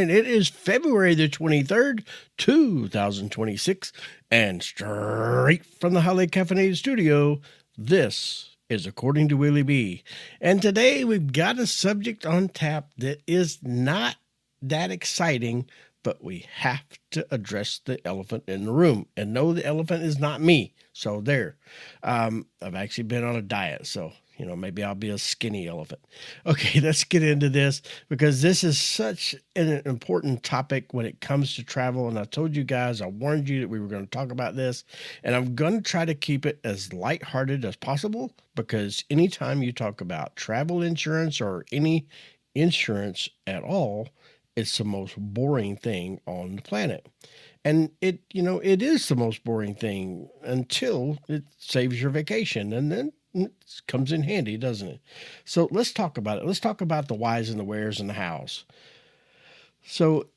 morning. It is February the 23rd, 2026, and straight from the Highly Caffeinated Studio, this is According to Willie B. And today we've got a subject on tap that is not that exciting, but we have to address the elephant in the room. And no, the elephant is not me. So there. I've actually been on a diet, so maybe I'll be a skinny elephant. Okay, let's get into this because this is such an important topic when it comes to travel. And I told you guys, I warned you that we were going to talk about this, and I'm going to try to keep it as lighthearted as possible because anytime you talk about travel insurance or any insurance at all, it's the most boring thing on the planet. And it is the most boring thing until it saves your vacation. And then it comes in handy, doesn't it? So let's talk about it. Let's talk about the whys and the wheres and the hows. So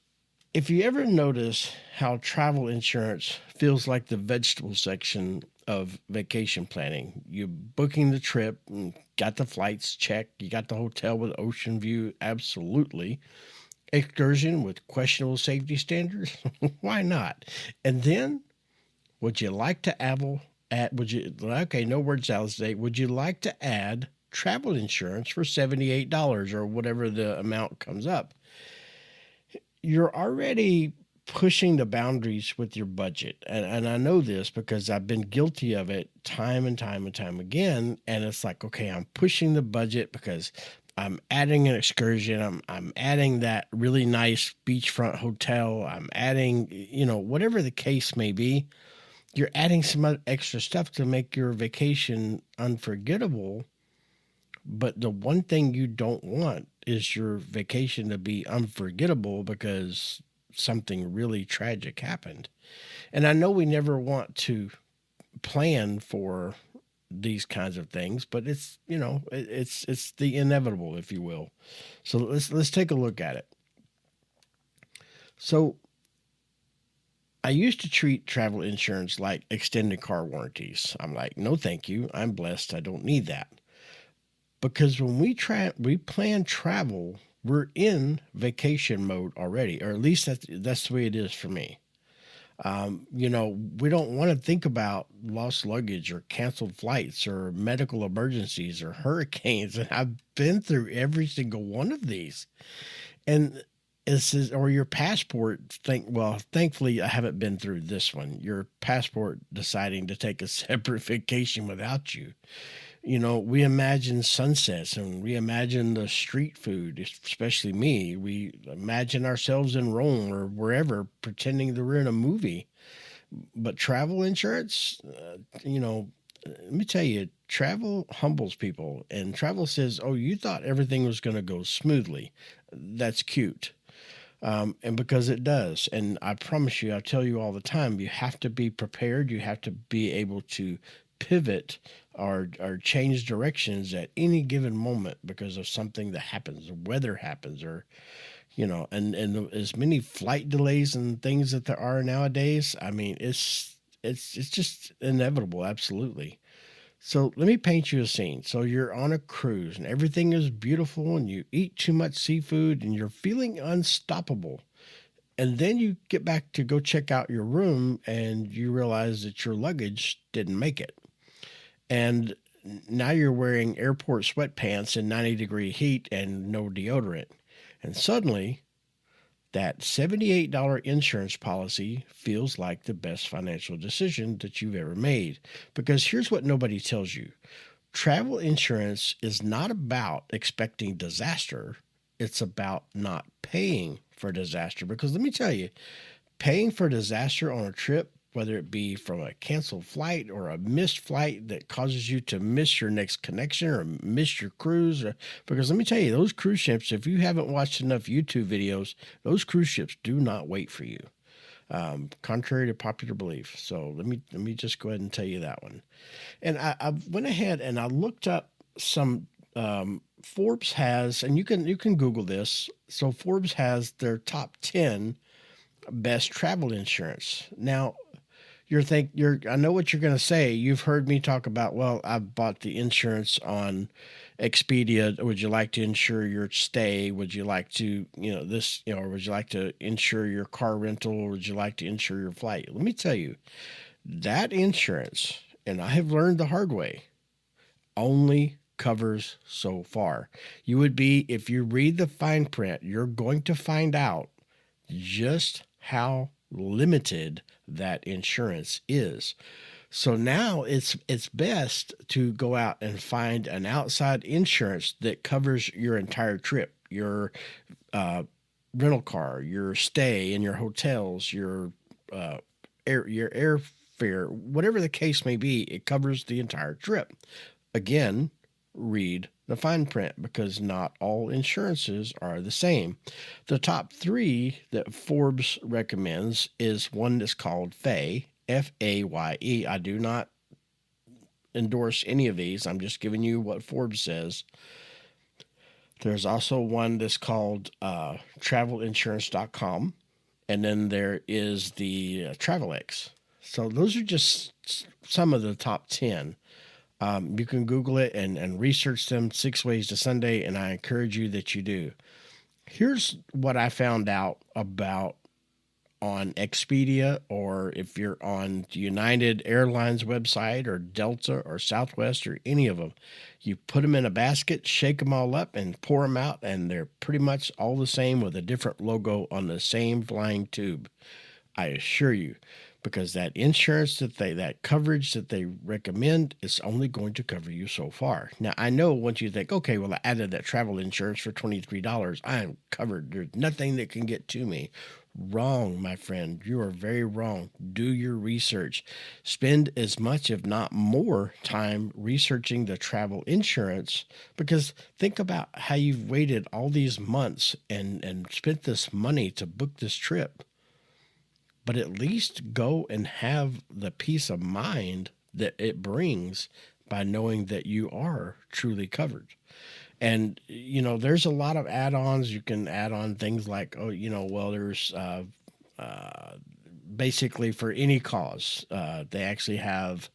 if you ever notice how travel insurance feels like the vegetable section of vacation planning, you're booking the trip and got the flights checked. You got the hotel with ocean view. Absolutely. Excursion with questionable safety standards. Why not? And then would you like to no word salads today. Would you like to add travel insurance for $78 or whatever the amount comes up? You're already pushing the boundaries with your budget. And I know this because I've been guilty of it time and time and time again. And it's like, okay, I'm pushing the budget because I'm adding an excursion. I'm adding that really nice beachfront hotel. I'm adding, whatever the case may be. You're adding some other extra stuff to make your vacation unforgettable. But the one thing you don't want is your vacation to be unforgettable because something really tragic happened. And I know we never want to plan for these kinds of things, but it's the inevitable, if you will. So let's take a look at it. So I used to treat travel insurance like extended car warranties. I'm like, no, thank you. I'm blessed. I don't need that. Because when we plan travel, we're in vacation mode already, or at least that's the way it is for me. We don't want to think about lost luggage or canceled flights or medical emergencies or hurricanes. And I've been through every single one of these. And or your passport, thankfully I haven't been through this one. Your passport deciding to take a separate vacation without you. We imagine sunsets and we imagine the street food, especially me. We imagine ourselves in Rome or wherever, pretending that we're in a movie. But travel insurance, let me tell you, travel humbles people. And travel says, oh, you thought everything was going to go smoothly. That's cute. And because it does. And I promise you, I tell you all the time, you have to be prepared. You have to be able to pivot or change directions at any given moment because of something that happens, or weather happens, or, and as many flight delays and things that there are nowadays. I mean, it's just inevitable. Absolutely. So let me paint you a scene. So you're on a cruise and everything is beautiful and you eat too much seafood and you're feeling unstoppable. And then you get back to go check out your room and you realize that your luggage didn't make it. And now you're wearing airport sweatpants in 90-degree heat and no deodorant. And suddenly that $78 insurance policy feels like the best financial decision that you've ever made. Because here's what nobody tells you. Travel insurance is not about expecting disaster. It's about not paying for disaster. Because let me tell you, paying for disaster on a trip, whether it be from a canceled flight or a missed flight that causes you to miss your next connection or miss your cruise. Because let me tell you, those cruise ships, if you haven't watched enough YouTube videos, those cruise ships do not wait for you, contrary to popular belief. So let me just go ahead and tell you that one. And I went ahead and I looked up some Forbes has, and you can Google this. So Forbes has their top 10 best travel insurance. Now, I know what you're going to say. You've heard me talk about, well, I bought the insurance on Expedia, would you like to insure your stay? Would you like to, or would you like to insure your car rental? Or would you like to insure your flight? Let me tell you, that insurance, and I have learned the hard way, only covers so far. If you read the fine print, you're going to find out just how limited that insurance is. So now it's best to go out and find an outside insurance that covers your entire trip, your uh, rental car, your stay in your hotels, uh, your airfare, whatever the case may be. It covers the entire trip. Again, read the fine print because not all insurances are the same. The top three that Forbes recommends is one that's called FAYE, FAYE. I do not endorse any of these. I'm just giving you what Forbes says. There's also one that's called travelinsurance.com. And then there is the Travelex. So those are just some of the top 10. You can Google it and research them, 6 Ways to Sunday, and I encourage you that you do. Here's what I found out about on Expedia, or if you're on United Airlines website or Delta or Southwest or any of them. You put them in a basket, shake them all up, and pour them out, and they're pretty much all the same with a different logo on the same flying tube. I assure you, because that insurance that coverage that they recommend is only going to cover you so far. Now, I know once you think, okay, well, I added that travel insurance for $23, I am covered. There's nothing that can get to me. Wrong, my friend. You are very wrong. Do your research. Spend as much, if not more, time researching the travel insurance, because think about how you've waited all these months and spent this money to book this trip. But at least go and have the peace of mind that it brings by knowing that you are truly covered. And, there's a lot of add-ons. You can add on things like, there's basically for any cause. They actually have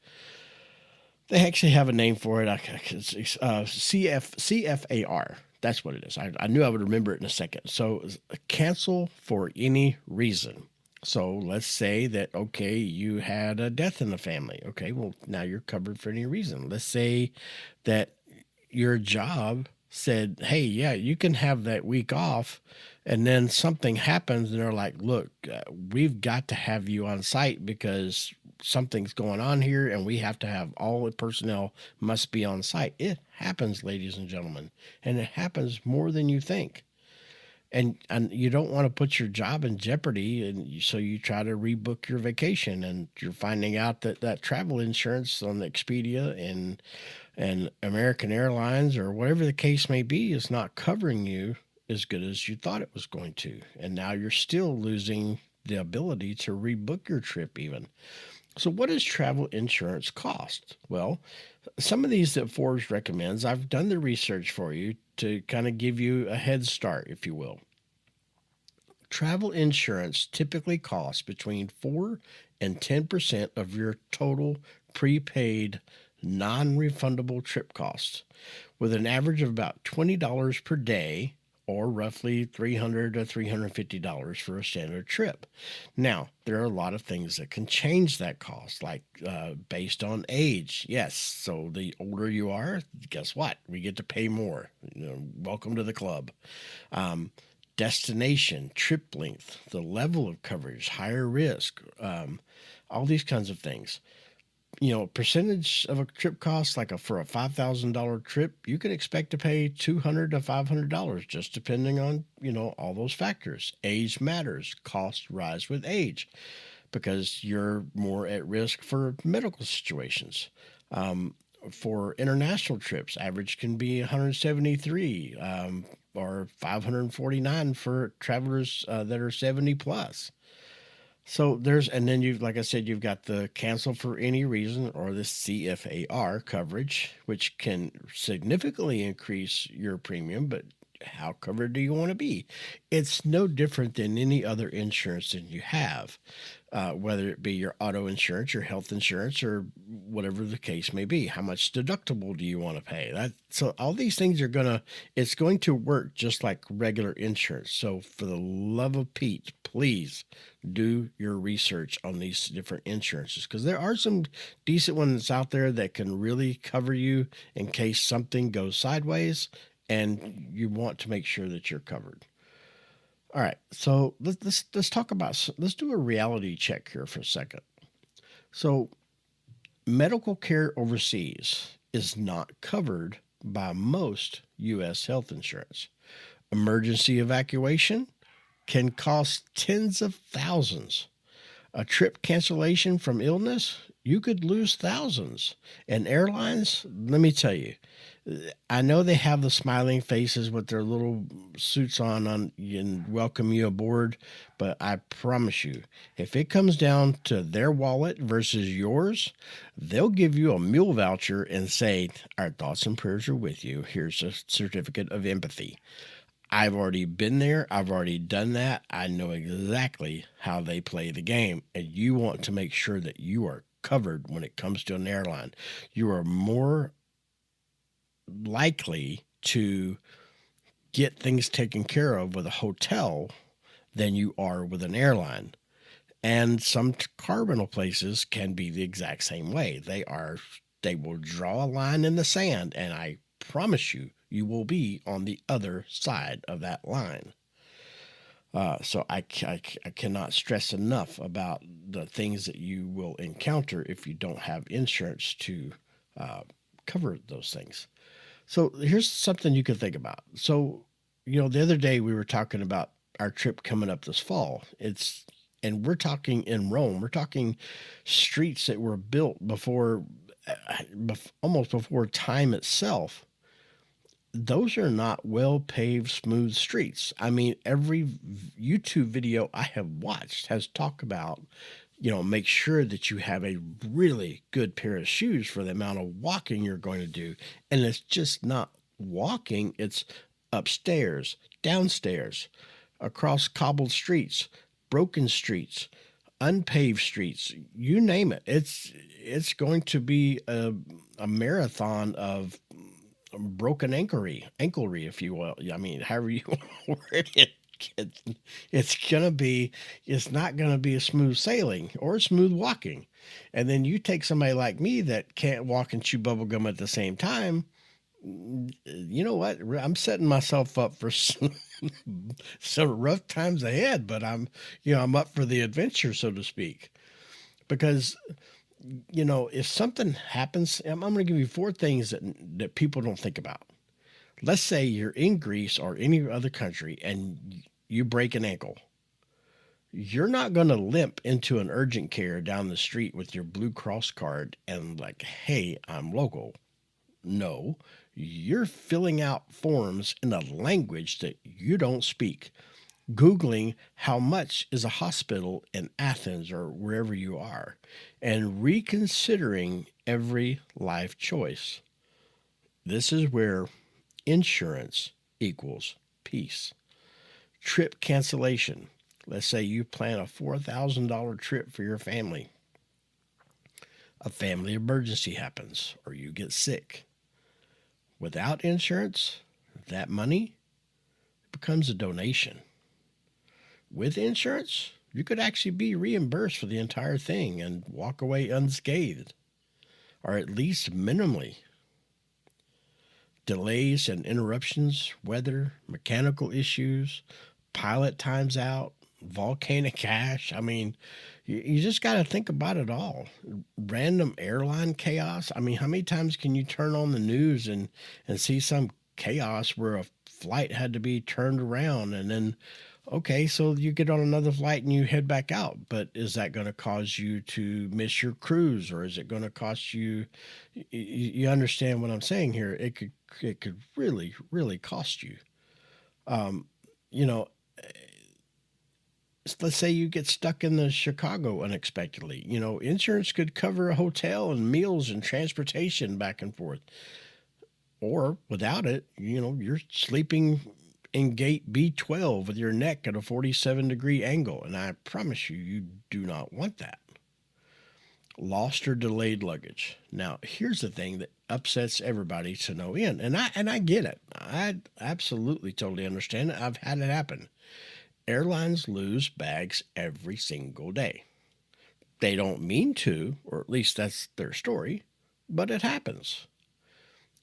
a name for it. It's CFAR. That's what it is. I knew I would remember it in a second. So cancel for any reason. So let's say that, okay, you had a death in the family. Okay, well, now you're covered for any reason. Let's say that your job said, hey, yeah, you can have that week off. And then something happens and they're like, look, we've got to have you on site because something's going on here and we have to have all the personnel must be on site. It happens, ladies and gentlemen, and it happens more than you think. And you don't want to put your job in jeopardy, and so you try to rebook your vacation, and you're finding out that travel insurance on the Expedia and American Airlines or whatever the case may be is not covering you as good as you thought it was going to, and now you're still losing the ability to rebook your trip even. So what does travel insurance cost? Well, some of these that Forbes recommends, I've done the research for you to kind of give you a head start, if you will. Travel insurance typically costs between 4 and 10% of your total prepaid non-refundable trip costs, with an average of about $20 per day, or roughly $300 to $350 for a standard trip. Now, there are a lot of things that can change that cost, like based on age. Yes, so the older you are, guess what? We get to pay more. Welcome to the club. Destination, trip length, the level of coverage, higher risk, all these kinds of things. Percentage of a trip cost, like for a $5,000 trip, you can expect to pay $200 to $500, just depending on, all those factors. Age matters. Costs rise with age because you're more at risk for medical situations. For international trips, average can be 173 or 549 for travelers that are 70 plus. So and then like I said, you've got the cancel for any reason, or the CFAR coverage, which can significantly increase your premium, but How covered do you want to be? It's no different than any other insurance that you have, whether it be your auto insurance, your health insurance, or whatever the case may be. How much deductible do you want to pay? So all these things are it's going to work just like regular insurance. So for the love of Pete, please do your research on these different insurances, because there are some decent ones out there that can really cover you in case something goes sideways, and you want to make sure that you're covered. All right, so let's talk about, let's do a reality check here for a second. So medical care overseas is not covered by most U.S. health insurance. Emergency evacuation can cost tens of thousands. A trip cancellation from illness, you could lose thousands. And airlines, let me tell you, I know they have the smiling faces with their little suits on and welcome you aboard, but I promise you, if it comes down to their wallet versus yours, they'll give you a meal voucher and say, "Our thoughts and prayers are with you. Here's a certificate of empathy." I've already been there. I've already done that. I know exactly how they play the game, and you want to make sure that you are covered when it comes to an airline. You are more likely to get things taken care of with a hotel than you are with an airline. And some car rental places can be the exact same way. They will draw a line in the sand, and I promise you, you will be on the other side of that line. So I cannot stress enough about the things that you will encounter if you don't have insurance to cover those things. So here's something you can think about. So, the other day we were talking about our trip coming up this fall. And we're talking in Rome. We're talking streets that were built almost before time itself. Those are not well-paved, smooth streets. I mean, every YouTube video I have watched has talked about, make sure that you have a really good pair of shoes for the amount of walking you're going to do. And it's just not walking, it's upstairs, downstairs, across cobbled streets, broken streets, unpaved streets, you name it. It's going to be a marathon of broken anklery, if you will. I mean, however you want to word it. It's not going to be a smooth sailing or a smooth walking. And then you take somebody like me that can't walk and chew bubble gum at the same time. You know what? I'm setting myself up for some rough times ahead, but I'm up for the adventure, so to speak. Because, if something happens, I'm going to give you 4 things that people don't think about. Let's say you're in Greece or any other country and you break an ankle. You're not going to limp into an urgent care down the street with your Blue Cross card and like, "Hey, I'm local." No, you're filling out forms in a language that you don't speak. Googling how much is a hospital in Athens or wherever you are, and reconsidering every life choice. This is where insurance equals peace. Trip cancellation. Let's say you plan a $4,000 trip for your family. A family emergency happens or you get sick. Without insurance, that money becomes a donation. With insurance, you could actually be reimbursed for the entire thing and walk away unscathed, or at least minimally. Delays and interruptions, weather, mechanical issues, pilot times out, volcanic ash. I mean, you just got to think about it all. Random airline chaos. I mean, how many times can you turn on the news and see some chaos where a flight had to be turned around, and then, okay, so you get on another flight and you head back out, but is that going to cause you to miss your cruise, or is it going to cost you, you understand what I'm saying here? It could really, really cost you. You know, let's say you get stuck in the Chicago unexpectedly. Insurance could cover a hotel and meals and transportation back and forth. Or without it, you're sleeping in gate B12 with your neck at a 47-degree angle, and I promise you, you do not want that. Lost or delayed luggage. Now, here's the thing that upsets everybody to no end, and I get it. I absolutely totally understand it. I've had it happen. Airlines lose bags every single day. They don't mean to, or at least that's their story, but it happens.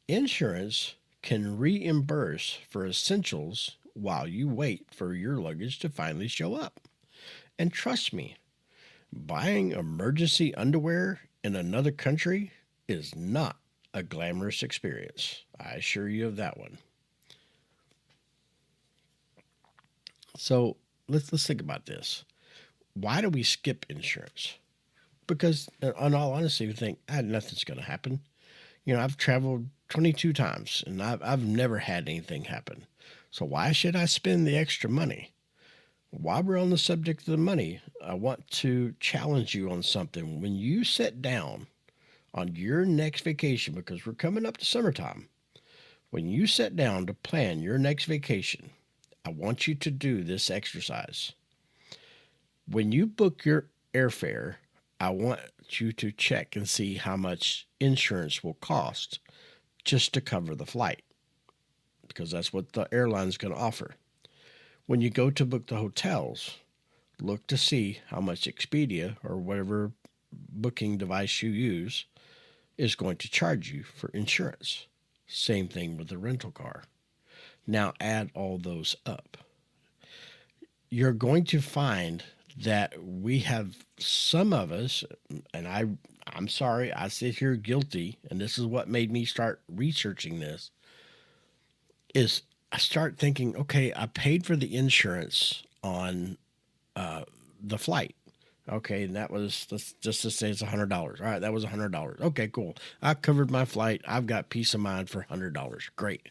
Insurance can reimburse for essentials while you wait for your luggage to finally show up. And trust me, buying emergency underwear in another country is not a glamorous experience. I assure you of that one. So let's think about this. Why do we skip insurance? Because, in all honesty, we think nothing's going to happen. I've traveled 22 times and I've never had anything happen. So why should I spend the extra money? While we're on the subject of the money, I want to challenge you on something. When you sit down on your next vacation, because we're coming up to summertime, when you sit down to plan your next vacation, I want you to do this exercise. When you book your airfare, I want you to check and see how much insurance will cost just to cover the flight, because that's what the airline's going to offer. When you go to book the hotels, look to see how much Expedia or whatever booking device you use is going to charge you for insurance. Same thing with the rental car. Now add all those up. You're going to find that we have some of us, and I'm sorry, I sit here guilty, and this is what made me start researching this, is I start thinking, okay, I paid for the insurance on the flight. Okay, and that was, just to say it's $100. All right, that was $100. Okay, cool. I covered my flight. I've got peace of mind for $100. Great.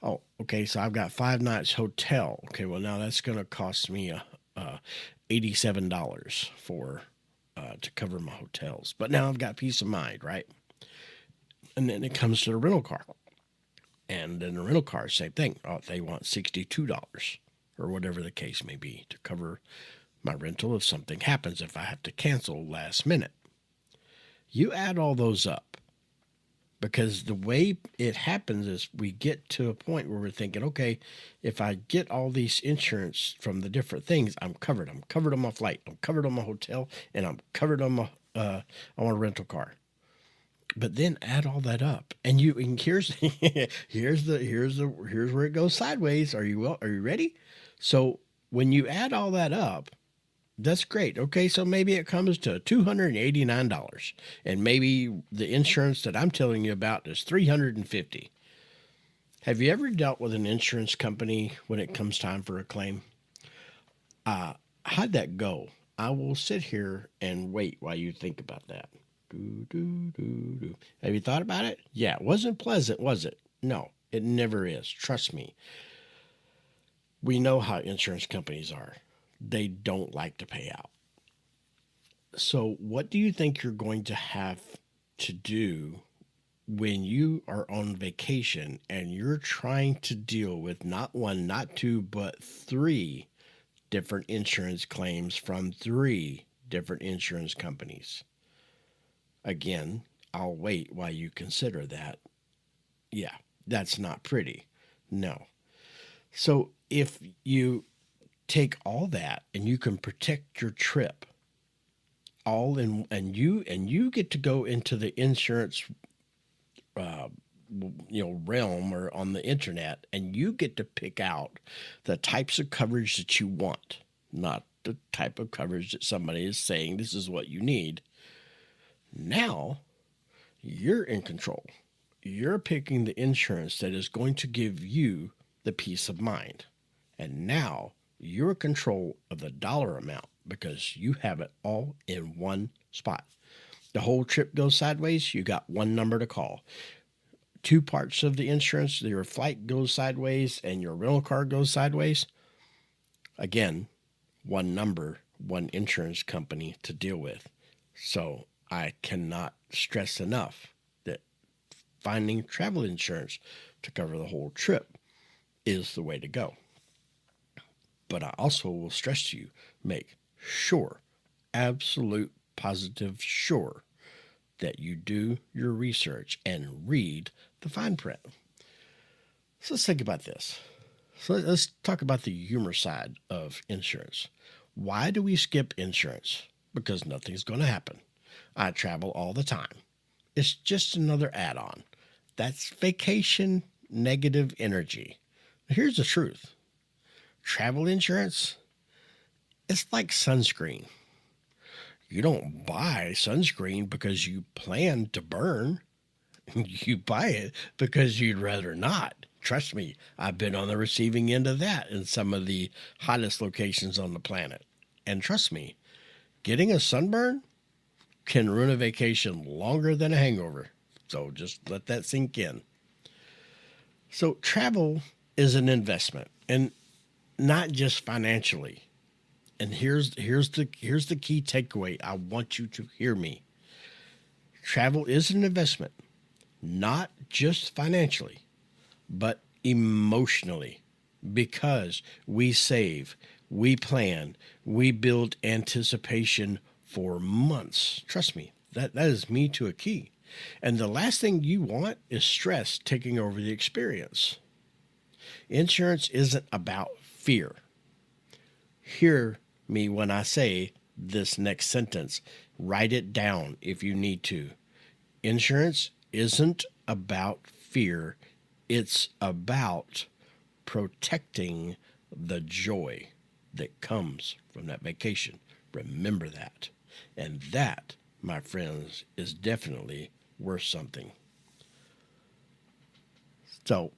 Oh, okay, so I've got 5 nights hotel. Okay, well, now that's going to cost me $87 for to cover my hotels. But now I've got peace of mind, right? And then it comes to the rental car. And then the rental car, same thing. Oh, they want $62 or whatever the case may be to cover my rental if something happens, if I have to cancel last minute. You add all those up, because the way it happens is we get to a point where we're thinking, okay, if I get all these insurance from the different things, I'm covered. I'm covered on my flight. I'm covered on my hotel, and I'm covered on my on a rental car. But then add all that up, and here's here's where it goes sideways. Are you ready? So when you add all that up, that's great. Okay, so maybe it comes to $289, and maybe the insurance that I'm telling you about is $350. Have you ever dealt with an insurance company when it comes time for a claim? How'd that go? I will sit here and wait while you think about that. Have you thought about it? Yeah, it wasn't pleasant, was it? No, it never is. Trust me. We know how insurance companies are. They don't like to pay out. So what do you think you're going to have to do when you are on vacation and you're trying to deal with not one, not two, but 3 different insurance claims from 3 different insurance companies? Again, I'll wait while you consider that. Yeah, that's not pretty. No. So if you take all that and you can protect your trip all in, and you get to go into the insurance realm or on the internet, and you get to pick out the types of coverage that you want, not the type of coverage that somebody is saying this is what you need. Now you're in control. You're picking the insurance that is going to give you the peace of mind. And now you're in control of the dollar amount because you have it all in one spot. The whole trip goes sideways, you got one number to call. 2 parts of the insurance, your flight goes sideways and your rental car goes sideways. Again, one number, one insurance company to deal with. So I cannot stress enough that finding travel insurance to cover the whole trip is the way to go. But I also will stress to you, make sure, absolute positive sure, that you do your research and read the fine print. So let's think about this. So let's talk about the humor side of insurance. Why do we skip insurance? Because nothing's going to happen. I travel all the time. It's just another add on. That's vacation negative energy. Here's the truth: travel insurance, it's like sunscreen. You don't buy sunscreen because you plan to burn. You buy it because you'd rather not. Trust me, I've been on the receiving end of that in some of the hottest locations on the planet. And trust me, getting a sunburn can ruin a vacation longer than a hangover. So just let that sink in. So travel is an investment, and not just financially. And here's the key takeaway. I want you to hear me. Travel is an investment, not just financially, but emotionally, because we save, we plan, we build anticipation for months. Trust me, that is me to a key. And the last thing you want is stress taking over the experience. Insurance isn't about fear. Hear me when I say this next sentence. Write it down if you need to. Insurance isn't about fear. It's about protecting the joy that comes from that vacation. Remember that. And that, my friends, is definitely worth something. So,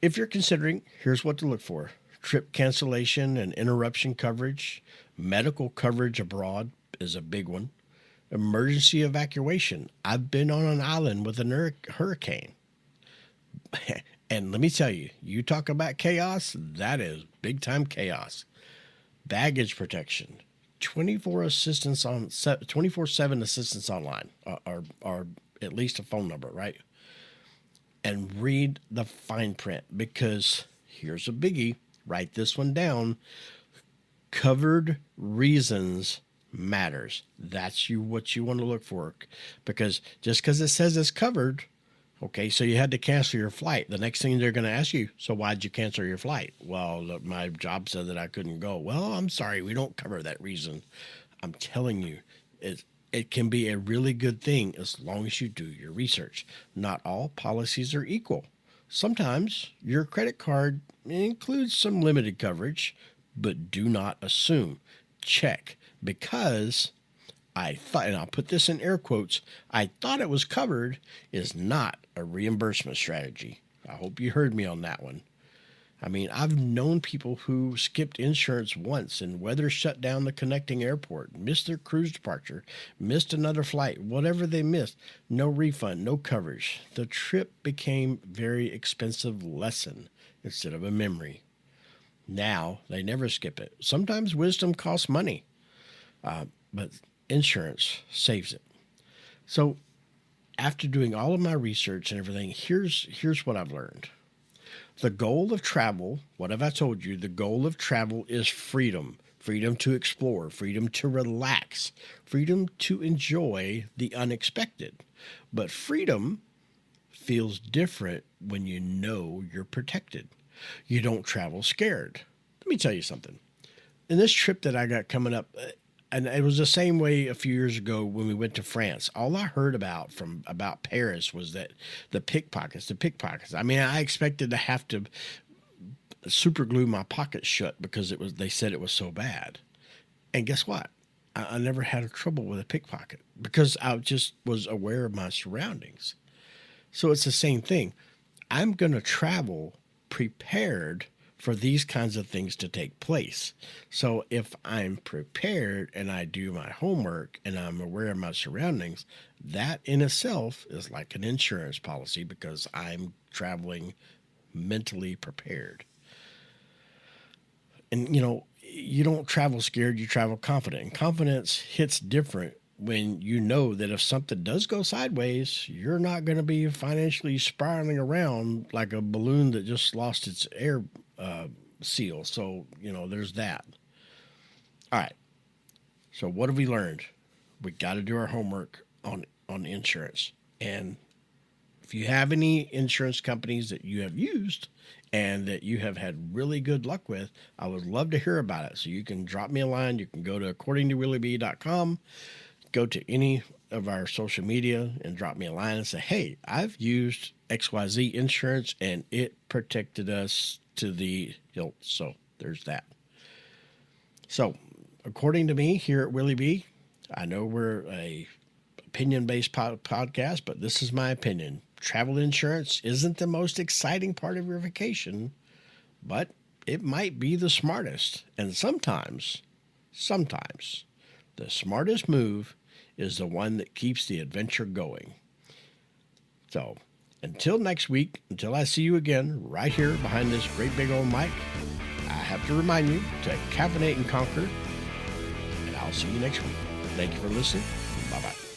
if you're considering, here's what to look for: trip cancellation and interruption coverage, medical coverage abroad is a big one, emergency evacuation. I've been on an island with a hurricane. And let me tell you, you talk about chaos, that is big time chaos. Baggage protection, 24/7 assistance online, or at least a phone number, right? And read the fine print, because here's a biggie. Write this one down. Covered reasons matters. That's what you want to look for, because just because it says it's covered, okay, so you had to cancel your flight. The next thing they're going to ask you, so why'd you cancel your flight? Well, look, my job said that I couldn't go. Well, I'm sorry, we don't cover that reason. I'm telling you, it can be a really good thing as long as you do your research. Not all policies are equal. Sometimes your credit card includes some limited coverage, but do not assume. Check, because I thought, and I'll put this in air quotes, I thought it was covered is not a reimbursement strategy. I hope you heard me on that one. I mean, I've known people who skipped insurance once and weather shut down the connecting airport, missed their cruise departure, missed another flight, whatever they missed, no refund, no coverage. The trip became very expensive lesson instead of a memory. Now they never skip it. Sometimes wisdom costs money, but insurance saves it. So after doing all of my research and everything, here's what I've learned. The goal of travel, what have I told you? The goal of travel is freedom. Freedom to explore, freedom to relax, freedom to enjoy the unexpected. But freedom feels different when you know you're protected. You don't travel scared. Let me tell you something. In this trip that I got coming up, and it was the same way a few years ago when we went to France. All I heard about Paris was that the pickpockets. I mean, I expected to have to super glue my pockets shut because they said it was so bad. And guess what? I never had a trouble with a pickpocket because I just was aware of my surroundings. So it's the same thing. I'm going to travel prepared for these kinds of things to take place. So if I'm prepared and I do my homework and I'm aware of my surroundings, that in itself is like an insurance policy because I'm traveling mentally prepared. And you don't travel scared, you travel confident. And confidence hits different when you know that if something does go sideways, you're not going to be financially spiraling around like a balloon that just lost its air seal. So, there's that. All right. So what have we learned? We got to do our homework on insurance. And if you have any insurance companies that you have used and that you have had really good luck with, I would love to hear about it. So you can drop me a line. You can go to accordingtowillieb.com, go to any of our social media and drop me a line and say, hey, I've used XYZ insurance and it protected us to the hilt. So there's that. So according to me here at Willie B, I know we're a opinion-based podcast, but this is my opinion. Travel insurance isn't the most exciting part of your vacation, but it might be the smartest. And sometimes, the smartest move is the one that keeps the adventure going. So until next week, until I see you again right here behind this great big old mic, I have to remind you to caffeinate and conquer, and I'll see you next week. Thank you for listening. Bye-bye.